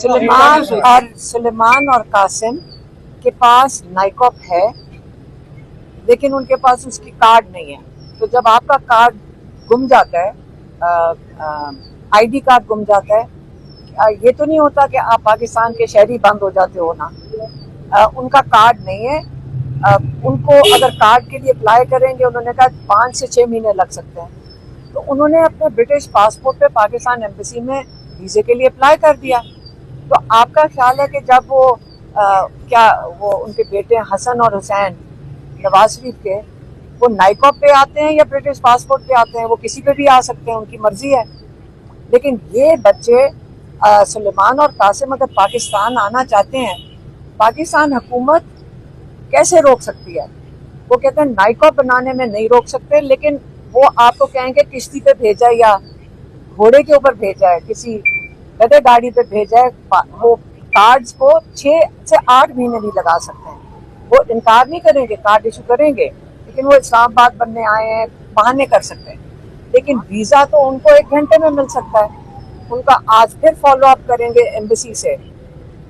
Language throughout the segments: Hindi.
सुलेमान और कासिम के पास नाइकॉप है, लेकिन उनके पास उसकी कार्ड नहीं है। तो जब आपका कार्ड गुम जाता है, आईडी कार्ड गुम जाता है, ये तो नहीं होता कि आप पाकिस्तान के शहरी बंद हो जाते हो ना। उनका कार्ड नहीं है। उनको अगर कार्ड के लिए अप्लाई करेंगे, उन्होंने कहा 5 से 6 महीने लग सकते हैं। तो उन्होंने अपने ब्रिटिश पासपोर्ट पे पाकिस्तान एम्बेसी में वीजे के लिए अप्लाई कर दिया। तो आपका ख्याल है कि जब वो वो उनके बेटे हसन और हुसैन नवाज शरीफ के, वो नाइकॉप पे आते हैं या ब्रिटिश पासपोर्ट पे आते हैं? वो किसी पे भी आ सकते हैं, उनकी मर्जी है। लेकिन ये बच्चे सुलेमान और कासिम अगर पाकिस्तान आना चाहते हैं, पाकिस्तान हुकूमत कैसे रोक सकती है? वो कहते हैं नाइकॉप बनाने में नहीं रोक सकते, लेकिन वो आपको कहेंगे किश्ती पे भेजा या घोड़े के ऊपर भेजा है, किसी गधे गाड़ी पे भेजा है। वो कार्ड्स को 6 से 8 महीने भी लगा सकते हैं। वो इनकार नहीं करेंगे, कार्ड इशू करेंगे, लेकिन वो इस्लामाबाद बनने आए हैं, बहाने कर सकते हैं। लेकिन वीजा तो उनको 1 घंटे में मिल सकता है। उनका आज फिर फॉलो अप करेंगे एम्बेसी से,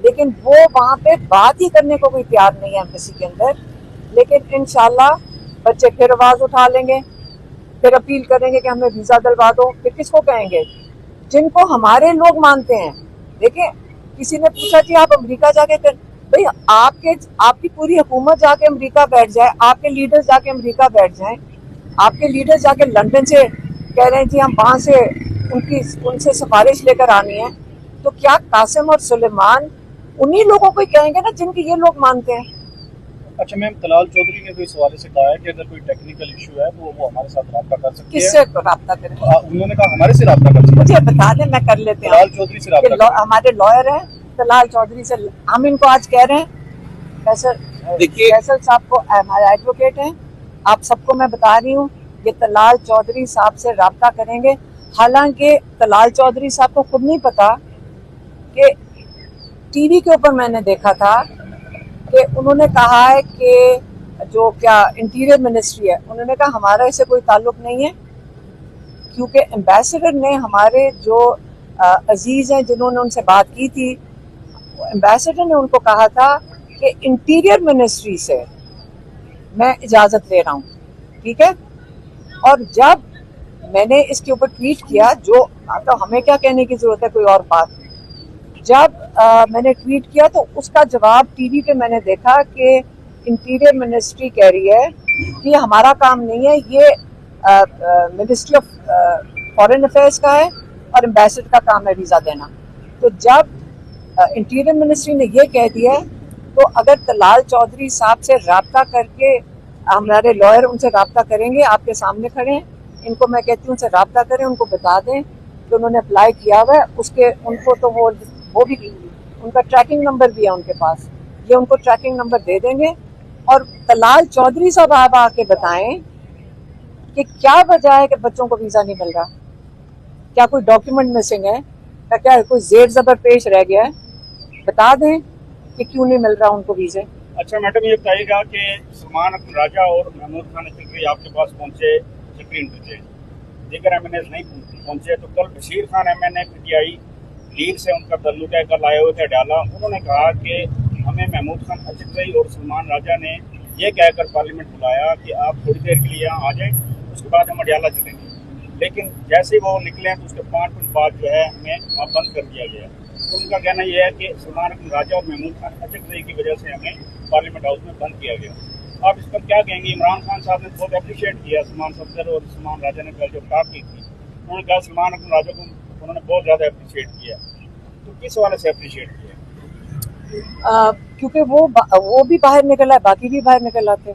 लेकिन वो वहां पे बात ही करने को कोई तैयार नहीं है एम्बेसी के अंदर। लेकिन इंशाल्लाह बच्चे फिर आवाज उठा लेंगे, फिर अपील करेंगे कि हमें वीजा दिलवा दो। फिर किसको कहेंगे? जिनको हमारे लोग मानते हैं। देखिए, किसी ने पूछा कि आप अमेरिका जाके कर, भाई आपकी पूरी हुकूमत जाके अमेरिका बैठ जाए, आपके लीडर्स जाके अमेरिका बैठ जाएं, आपके लीडर्स जाके लंदन से कह रहे हैं जी हम वहां से उनसे सिफारिश लेकर आनी है, तो क्या कासिम और सुलेमान उन्हीं लोगों को कहेंगे ना जिनके ये लोग मानते हैं? अच्छा मैम, तलाल चौधरी ने कोई सवाल से कहा है कि अगर कोई टेक्निकल इशू है तो वो हमारे साथ रब्ता कर सकते हैं। किससे रब्ता करें? उन्होंने कहा हमारे से रब्ता कर सकते हैं। मुझे बता दें, मैं कर लेते हैं। तलाल चौधरी से रब्ता हमारे लॉयर हैं, तलाल चौधरी से हम इनको आज कह रहे हैं। फैसल साहब को हमारे एडवोकेट हैं, आप सबको मैं बता रही हूँ कि तलाल चौधरी साहब से रब्ता करेंगे। हालांकि तलाल चौधरी साहब को खुद नहीं पता कि टीवी के ऊपर मैंने देखा था कि उन्होंने कहा है कि जो क्या इंटीरियर मिनिस्ट्री है, उन्होंने कहा हमारा इससे कोई ताल्लुक नहीं है, क्योंकि एम्बेसडर ने हमारे जो अजीज हैं जिन्होंने उनसे बात की थी, एम्बेसडर ने उनको कहा था कि इंटीरियर मिनिस्ट्री से मैं इजाज़त ले रहा हूँ, ठीक है। और जब मैंने इसके ऊपर ट्वीट किया, जो तो हमें क्या कहने की जरूरत है, कोई और बात। जब मैंने ट्वीट किया तो उसका जवाब टीवी पे मैंने देखा कि इंटीरियर मिनिस्ट्री कह रही है कि हमारा काम नहीं है, ये मिनिस्ट्री ऑफ फॉरेन अफेयर्स का है और एम्बेसडर का काम है वीज़ा देना। तो जब इंटीरियर मिनिस्ट्री ने ये कह दिया है, तो अगर तलाल चौधरी साहब से रब्ता करके हमारे लॉयर उनसे रब्ता करेंगे, आपके सामने खड़े हैं, इनको मैं कहती हूँ उनसे रब्ता करें, उनको बता दें कि उन्होंने अप्लाई किया हुआ है, उसके उनको तो वो भी उनका ट्रैकिंग नंबर भी है उनके पास, ये उनको ट्रैकिंग नंबर दे देंगे। और तलाल चौधरी साहब आप आके बताएं कि क्या वजह है कि बच्चों को वीजा नहीं मिल रहा। क्या कोई डॉक्यूमेंट मिसिंग है, क्या कोई जेर जबर पेश रह गया है? बता दें कि क्यों नहीं मिल रहा उनको वीजे। अच्छा मैडम, ये बताइएगा कि सलमान अख्तर राजा और महमूद खान अचकज़ई आपके पास पहुंचे सेक्रेटरी इंटरचेंज, दीगर एमएनएस नहीं पहुंचे, तो कल Bashir Khan MNA PTI league से उनका तल्लुक है, कल आए हुए थे डाला। उन्होंने कहा कि हमें महमूद खान अचकज़ई और सलमान राजा ने ये कहकर पार्लियामेंट बुलाया कि आप थोड़ी देर के लिए यहाँ आ जाएं, उसके बाद हम अडियाला चलेंगे। लेकिन जैसे ही वो निकले तो उसके 5 मिनट बाद जो है हमें वहाँ बंद कर दिया गया। तो उनका कहना यह है कि सलमान राजा और महमूद खान अचकज़ई की वजह से हमें पार्लियामेंट हाउस में बंद किया गया। आप इस पर क्या कहेंगे? इमरान खान साहब ने बहुत अप्रिशिएट किया सलमान सफदर और सलमान राजा ने कल जो बात की थी, उन्होंने कहा सलमान राजा को उन्होंने बहुत ज़्यादा अप्रिशिएट किया। तो किस वाले से अप्रिशिएट किया? क्योंकि वो भी बाहर निकला है, बाकी भी बाहर निकल आते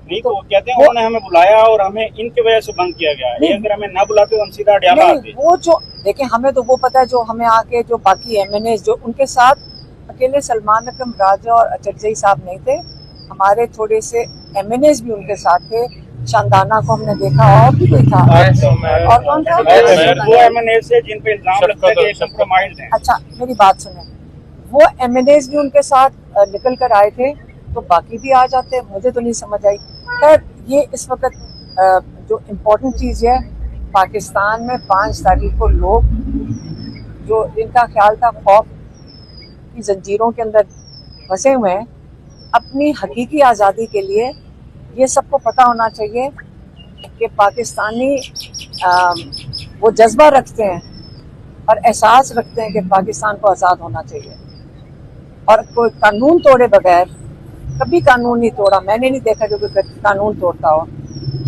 नहीं। तो कहते हैं उन्होंने हमें बुलाया और हमें इनकी वजह से बंद किया गया है, अगर हमें ना बुलाते तो हम सीधा अडियाला आते। वो जो देखें, हमें तो वो पता है, जो हमें आके जो बाकी एमएनए जो उनके साथ अकेले सलमान अकरम राजा और अचकज़ई साहब नहीं थे, हमारे थोड़े से एमएनए भी उनके साथ थे। शानदाना को हमने देखा, और भी कोई था। और कौन था? वो एमएनए से जिन पे इल्जाम लगता है कि कंप्रोमाइज्ड हैं। अच्छा मेरी बात सुने, वो एमएनए भी उनके साथ निकल कर आए थे, तो बाकी भी आ जाते। मुझे तो नहीं समझ आई। खैर, ये इस वक्त जो इम्पोर्टेंट चीज़ है, पाकिस्तान में 5 तारीख को लोग जो इनका ख्याल था खौफ की जंजीरों के अंदर फंसे हुए हैं, अपनी हकीकी आज़ादी के लिए ये सबको पता होना चाहिए कि पाकिस्तानी वो जज्बा रखते हैं और एहसास रखते हैं कि पाकिस्तान को आज़ाद होना चाहिए, और कोई कानून तोड़े बगैर कभी कानून नहीं तोड़ा। मैंने नहीं देखा जो कोई कानून तोड़ता हो।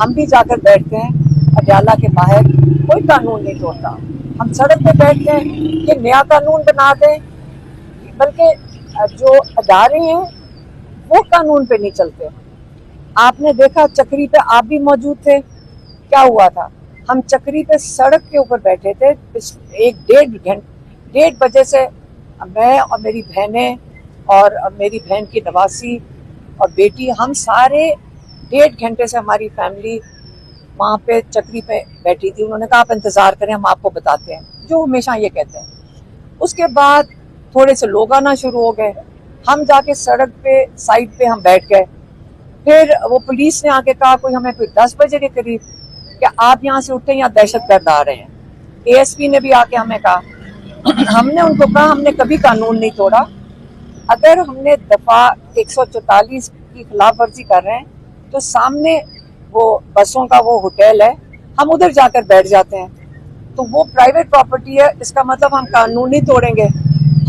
हम भी जाकर बैठते हैं अडयाला के बाहर, कोई कानून नहीं तोड़ता। हम सड़क पे बैठते हैं कि नया कानून बना दें, बल्कि जो अदारे हैं वो कानून पे नहीं चलते। आपने देखा चक्री पे, आप भी मौजूद थे, क्या हुआ था? हम चक्री पे सड़क के ऊपर बैठे थे 1-1.5 बजे से, मैं और मेरी बहनें और मेरी बहन की नवासी और बेटी, हम सारे 1.5 घंटे से हमारी फैमिली वहाँ पे चक्री पे बैठी थी। उन्होंने कहा आप इंतज़ार करें, हम आपको बताते हैं, जो हमेशा ये कहते हैं। उसके बाद थोड़े से लोग आना शुरू हो गए, हम जाके सड़क पे साइड पे हम बैठ गए। फिर वो पुलिस ने आके कहा कोई हमें कोई 10 बजे के करीब कि आप यहाँ से उठे, यहाँ दहशतगर्द आ रहे हैं। ASP ने भी आके हमें कहा। हमने उनको कहा हमने कभी कानून नहीं तोड़ा, अगर हमने दफा 144 की खिलाफ वर्जी कर रहे हैं तो सामने वो बसों का वो होटल है, हम उधर जाकर बैठ जाते हैं, तो वो प्राइवेट प्रॉपर्टी है, इसका मतलब हम कानून नहीं तोड़ेंगे।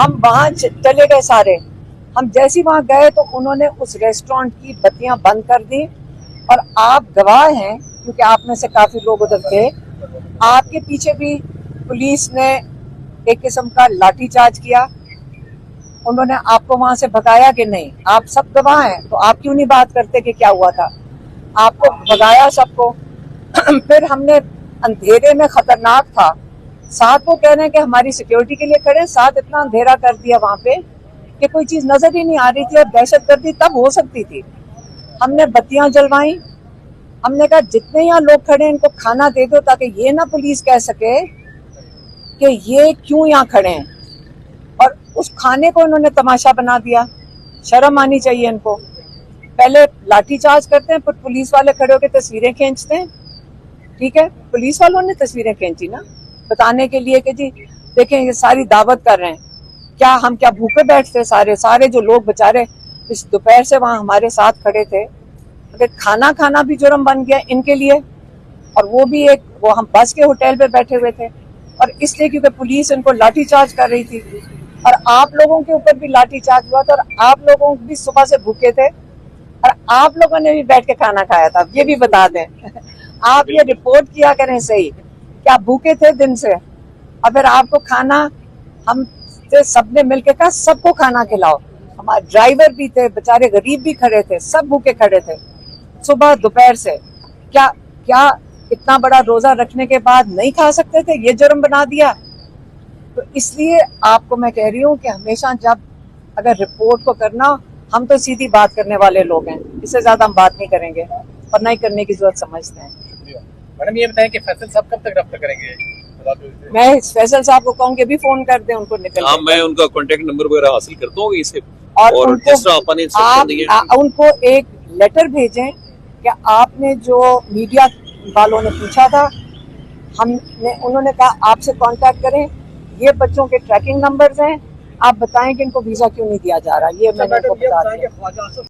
हम वहाँ चले गए सारे। हम जैसे वहाँ गए तो उन्होंने उस रेस्टोरेंट की बत्तियां बंद कर दी, और आप गवाह हैं क्योंकि आप में से काफी लोग उधर थे। आपके पीछे भी पुलिस ने एक किस्म का लाठीचार्ज किया। उन्होंने आपको वहां से भगाया कि नहीं? आप सब गवाह हैं, तो आप क्यों नहीं बात करते कि क्या हुआ था? आपको भगाया सबको। फिर हमने अंधेरे में, खतरनाक था, साथ वो कह रहे हैं कि हमारी सिक्योरिटी के लिए खड़े, साथ इतना अंधेरा कर दिया वहां पे कि कोई चीज नजर ही नहीं आ रही थी, और दहशतगर्दी तब हो सकती थी। हमने बत्तियां जलवाई। हमने कहा जितने यहाँ लोग खड़े हैं इनको खाना दे दो, ताकि ये ना पुलिस कह सके कि ये क्यों यहाँ खड़े हैं। और उस खाने को इन्होंने तमाशा बना दिया। शर्म आनी चाहिए इनको। पहले लाठीचार्ज करते हैं, फिर पुलिस वाले खड़े होकर तस्वीरें खींचते हैं। ठीक है, पुलिस वालों ने तस्वीरें खींची ना, बताने के लिए कि जी देखें ये सारी दावत कर रहे हैं। क्या हम क्या भूखे बैठते? सारे जो लोग बेचारे इस दोपहर से वहां हमारे साथ खड़े थे, अगर खाना खाना भी जुर्म बन गया इनके लिए, और वो भी वो हम बस के होटल पे बैठे हुए थे, और इसलिए क्योंकि पुलिस इनको लाठीचार्ज कर रही थी, और आप लोगों के ऊपर भी लाठीचार्ज हुआ था, और आप लोगों भी सुबह से भूखे थे, और आप लोगों ने भी बैठ के खाना खाया था। ये भी बता दें। आप ये रिपोर्ट किया करें सही कि आप भूखे थे दिन से। अगर आपको खाना, हम सबने मिलकर कहा सबको खाना खिलाओ। हमारे ड्राइवर भी थे, बेचारे गरीब भी खड़े थे, सब भूखे खड़े थे सुबह दोपहर से। क्या इतना बड़ा रोजा रखने के बाद नहीं खा सकते थे? ये जुर्म बना दिया। तो इसलिए आपको मैं कह रही हूँ कि हमेशा जब अगर रिपोर्ट को करना, हम तो सीधी बात करने वाले लोग हैं, इससे ज्यादा हम बात नहीं करेंगे और नहीं करने की जरूरत समझते हैं। मैडम ये बताएं कि फैसल साहब कब तक गिरफ्तार करेंगे? मैं फैसल साहब को कहूँगी अभी फोन कर दें उनको, निकल। हाँ, मैं उनका कांटेक्ट नंबर वगैरह हासिल करता हूँ इसे, और जिस तरह आपने इंस्ट्रक्शन दिए उनको एक लेटर भेजें कि आपने जो मीडिया वालों ने पूछा था, उन्होंने कहा आपसे कांटेक्ट करें, ये बच्चों के ट्रैकिंग नंबर्स हैं, आप बताएं कि इनको वीजा क्यों नहीं दिया जा रहा। ये मैंने उनको बता दिया।